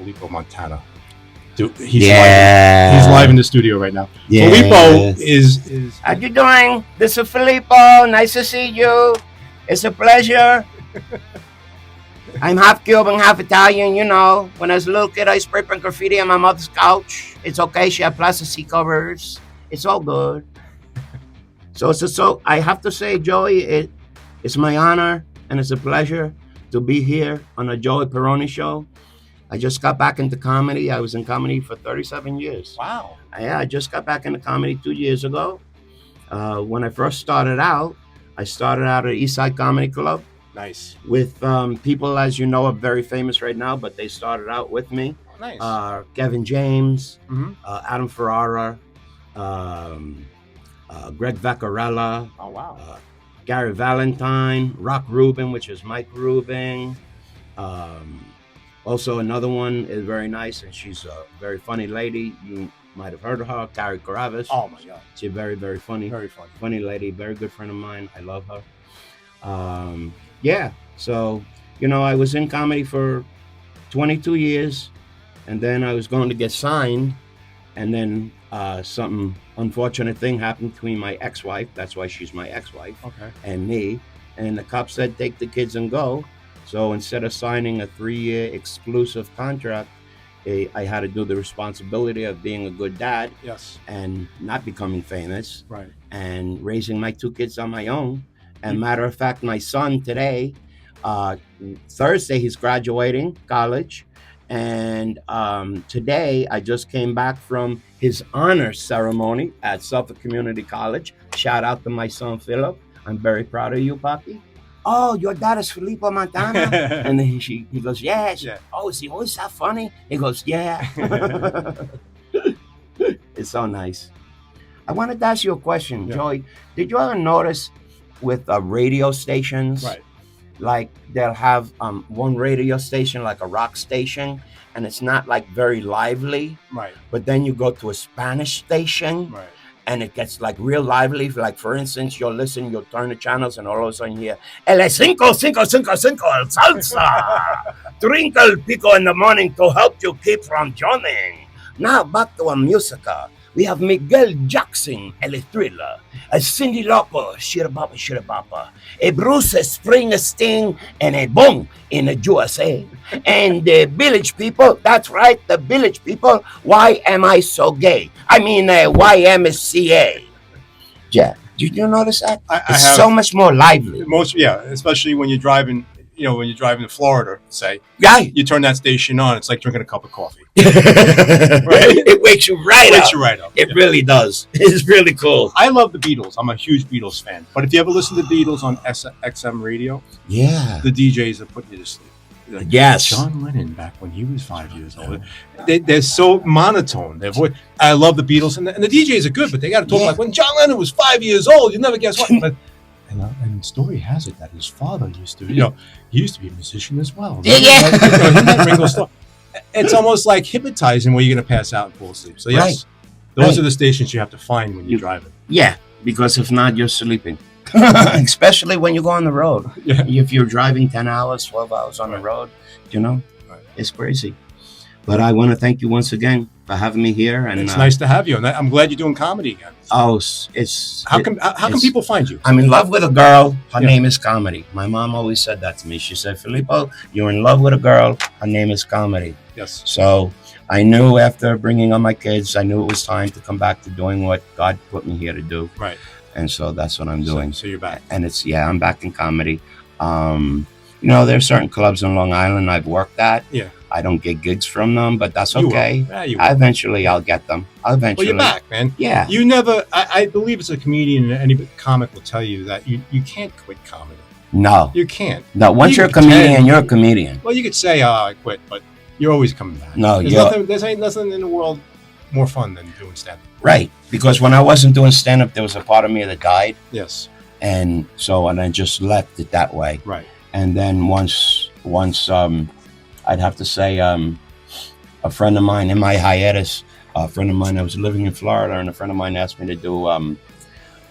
Filippo Montana. He's live in the studio right now. Yeah. Filippo is. How you doing? This is Filippo. Nice to see you. It's a pleasure. I'm half Cuban, half Italian. You know, when I was a little kid, I spray paint graffiti on my mother's couch. It's okay. She had plastic seat covers. It's all good. So I have to say, Joey, it's my honor and it's a pleasure to be here on the Joey Petroni Show. I just got back into comedy. I was in comedy for 37 years. Wow. Yeah, I just got back into comedy 2 years ago. When I first started out, I started out at East Side Comedy Club. Nice. With people, as you know, are very famous right now, but they started out with me. Nice. Kevin James, Adam Ferrara, Greg Vaccarella. Oh, wow. Gary Valentine, Rock Rubin, which is Mike Rubin. Also, another one is very nice, and she's a very funny lady. You might have heard of her, Carrie Carabas. Oh, my God. She's very, very funny. Very funny. Funny lady, very good friend of mine. I love her. Yeah, so, you know, I was in comedy for 22 years, and then I was going to get signed, and then something unfortunate thing happened between my ex-wife, that's why she's my ex-wife, and me, and the cop said, take the kids and go. So instead of signing a 3-year exclusive contract, I had to do the responsibility of being a good dad, and not becoming famous, and raising my 2 kids on my own. And matter of fact, my son today, Thursday, he's graduating college. And today, I just came back from his honor ceremony at Suffolk Community College. Shout out to my son, Philip. I'm very proud of you, Papi. Oh, your dad is Filippo Montana? And then he goes, yes. Yeah. Oh, is that funny? He goes, yeah. It's so nice. I wanted to ask you a question, Joey. Did you ever notice with radio stations, like they'll have one radio station, like a rock station, and it's not like very lively, but then you go to a Spanish station, and it gets like real lively. Like, for instance, you'll turn the channels, and all of a sudden you hear, El 555 el salsa. Drink el pico in the morning to help you keep from yawning. Now back to a musica. We have Miguel Jackson, El Thriller, a Cyndi Lauper, Shirabapa, a Bruce Springsteen, and a Boom in the USA. And the Village People, that's right, the Village People, Why Am I So Gay? I mean, YMCA. Yeah, did you notice that? It's so much more lively. Especially when you're driving. You know, when you're driving to Florida, say, you turn that station on, it's like drinking a cup of coffee. Right? It wakes you right up. It really does. It's really cool. I love the Beatles. I'm a huge Beatles fan. But if you ever listen to the Beatles on XM radio, the DJs are putting you to sleep. Like, John Lennon, back when he was 5 years old, they're so monotone. Their voice. I love the Beatles, and the DJs are good, but they got to talk like when John Lennon was 5 years old. You never guess what. But, and story has it that his father used to, he used to be a musician as well. It's almost like hypnotizing where you're going to pass out and fall asleep. So yes, those are the stations you have to find when you're driving. Yeah, because if not, you're sleeping. Especially when you go on the road. Yeah. If you're driving 10 hours, 12 hours on the road, it's crazy. But I want to thank you once again for having me here. And it's nice to have you. And I'm glad you're doing comedy again. Oh, how can people find you? I'm in love with a girl. Her name is Comedy. My mom always said that to me. She said, Filippo, you're in love with a girl. Her name is Comedy. Yes. So I knew after bringing on my kids, I knew it was time to come back to doing what God put me here to do. Right. And so that's what I'm doing. So you're back. And I'm back in comedy. There are certain clubs in Long Island I've worked at. Yeah. I don't get gigs from them, but that's okay. Eventually I'll get them. Well, you're back, man. Yeah. You never, I believe it's a comedian, and any comic will tell you that you can't quit comedy. No. You can't. No, once you're a comedian, you're a comedian. Well, you could say, I quit, but you're always coming back. No, there's ain't nothing in the world more fun than doing stand-up. Right. Because when I wasn't doing stand-up, there was a part of me that died. Yes. And I just left it that way. Right. And then once I'd have to say a friend of mine in my hiatus, a friend of mine, I was living in Florida, and a friend of mine asked me to do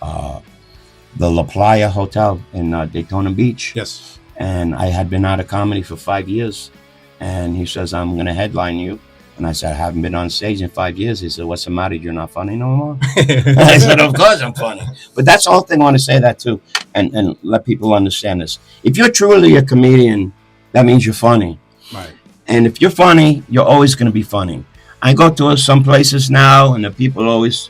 the La Playa Hotel in Daytona Beach. Yes. And I had been out of comedy for 5 years. And he says, I'm going to headline you. And I said, I haven't been on stage in 5 years. He said, what's the matter? You're not funny no more? I said, of course I'm funny. But that's the whole thing. I want to say that too, and let people understand this. If you're truly a comedian, that means you're funny. Right. And if you're funny, you're always going to be funny. I go to some places now, and the people always,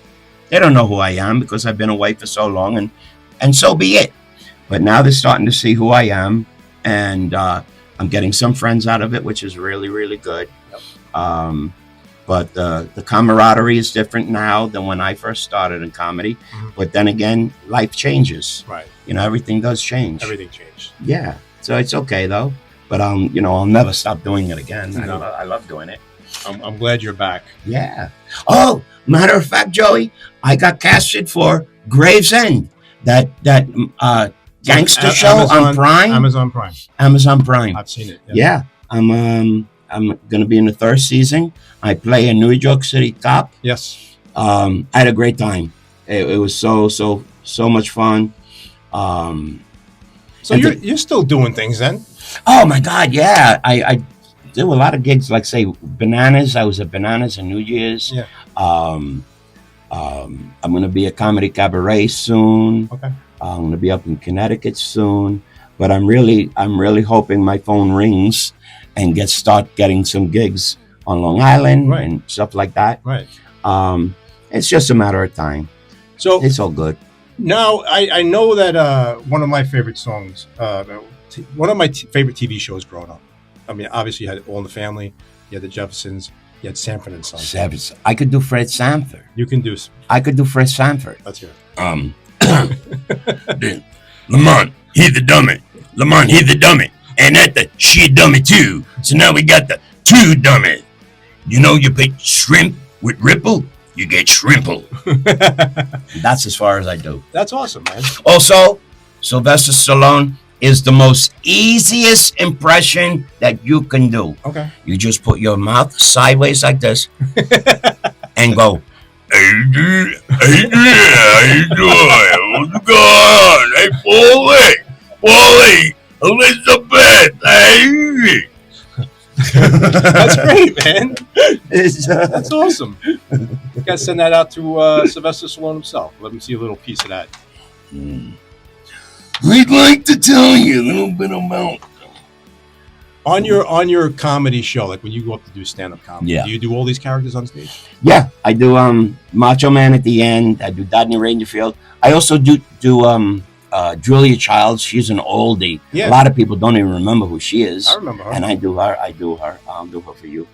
they don't know who I am because I've been away for so long, and so be it. But now they're starting to see who I am, and I'm getting some friends out of it, which is really, really good. Yep. But the camaraderie is different now than when I first started in comedy. Mm-hmm. But then again, life changes. Right. Everything does change. Everything changed. Yeah. So it's okay though. But I'll never stop doing it again. No. I love doing it. I'm glad you're back. Yeah. Oh, matter of fact, Joey, I got casted for Gravesend, that gangster show on Prime. Amazon Prime. I've seen it. Yeah. I'm going to be in the third season. I play a New York City cop. Yes. I had a great time. It was so much fun. So you're still doing things then? Oh my God, yeah. I do a lot of gigs, like say Bananas. I was at Bananas on New Year's. Yeah. I'm going to be a comedy cabaret soon. Okay. I'm going to be up in Connecticut soon. But I'm really hoping my phone rings and start getting some gigs on Long Island and stuff like that. Right. It's just a matter of time. So it's all good. Now, I know that one of my favorite songs, one of my favorite TV shows growing up. I mean, obviously you had All in the Family, you had the Jeffersons, you had Sanford and Son. I could do Fred Sanford. You can do. I could do Fred Sanford. That's good. Lamont, he the dummy. Lamont, he the dummy. And that the she dummy too. So now we got the two dummy. You pick shrimp with ripple, you get shrimple. That's as far as I do. That's awesome, man. Also, Sylvester Stallone is the most easiest impression that you can do. Okay. You just put your mouth sideways like this and go, Adrian, how you doing? What's going on? Hey, Paulie, Elizabeth, hey. That's great, man. That's awesome. You gotta send that out to Sylvester Stallone himself. Let me see a little piece of that. We'd like to tell you a little bit about on your comedy show, like when you go up to do stand-up comedy. Yeah. Do you do all these characters on stage? Yeah, I do Macho Man at the end. I do Rodney Dangerfield. I also do Julia Childs. She's an oldie. Yeah. A lot of people don't even remember who she is. I remember her. And I do her. I'll do her for you.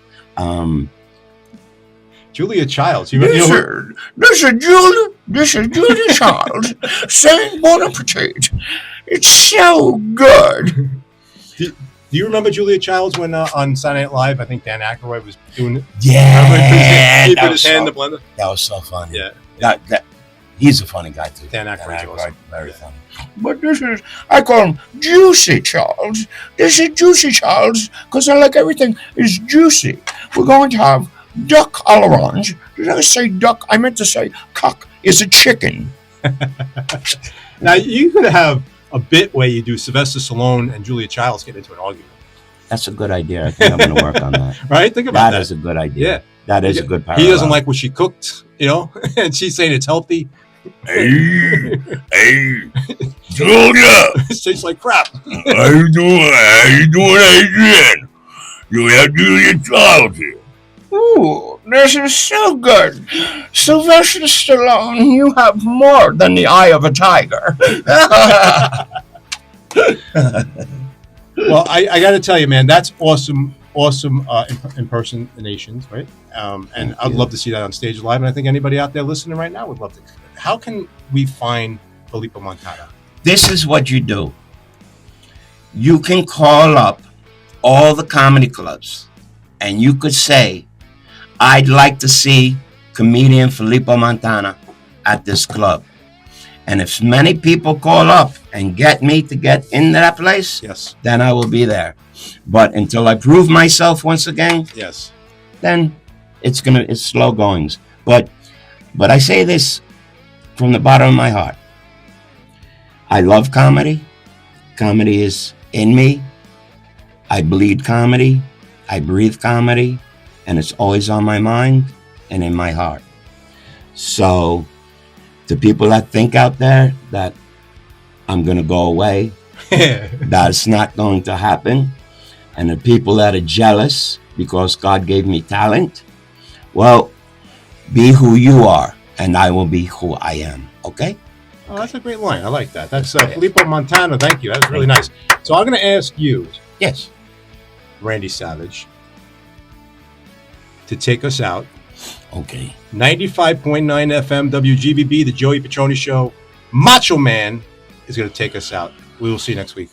Julia Childs. This is Julia Childs saying Bon Appetit. It's so good. Do you remember Julia Childs when on Saturday Night Live? I think Dan Aykroyd was doing it. Yeah, he put his hand in the blender. That was so funny. Yeah. That he's a funny guy too. Dan Aykroyd's awesome. Very funny. But I call him Juicy Charles. This is Juicy Charles because I like everything is juicy. We're going to have duck à l'orange. Did I say duck? I meant to say cock is a chicken. Now, you could have a bit where you do Sylvester Stallone and Julia Childs get into an argument. That's a good idea. I think I'm going to work on that. Right? Think about that. That is a good idea. Yeah. That is a good parallel. He doesn't like what she cooked, and she's saying it's healthy. Hey, Julia. It tastes like crap. How you doing, Adrian? You have Julia Childs here. Ooh, this is so good. Sylvester Stallone, you have more than the eye of a tiger. Well, I got to tell you, man, that's awesome impersonations, right? And I'd love to see that on stage live. And I think anybody out there listening right now would love to. How can we find Filippo Montana? This is what you do. You can call up all the comedy clubs and you could say, I'd like to see comedian Filippo Montana at this club. And if many people call up and get me to get into that place, yes, then I will be there. But until I prove myself once again, yes, then it's slow goings. But I say this from the bottom of my heart. I love comedy. Comedy is in me. I bleed comedy. I breathe comedy, and it's always on my mind and in my heart. So the people that think out there that I'm going to go away, that's not going to happen. And the people that are jealous because God gave me talent, well, be who you are, and I will be who I am. Okay? Oh, that's a great line. I like that. That's Filippo Montana. Thank you. That was really nice. So I'm going to ask you, yes, Randy Savage, to take us out. Okay. 95.9 FM, WGBB, the Joey Petroni Show. Macho Man is going to take us out. We will see you next week.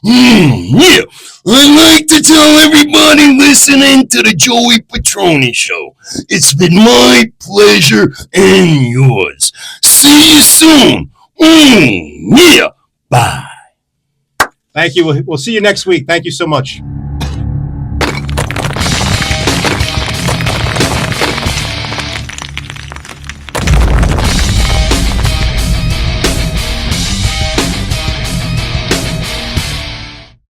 Yeah, I'd like to tell everybody listening to the Joey Petroni Show, it's been my pleasure and yours. See you soon. Yeah, bye. Thank you. We'll see you next week. Thank you so much.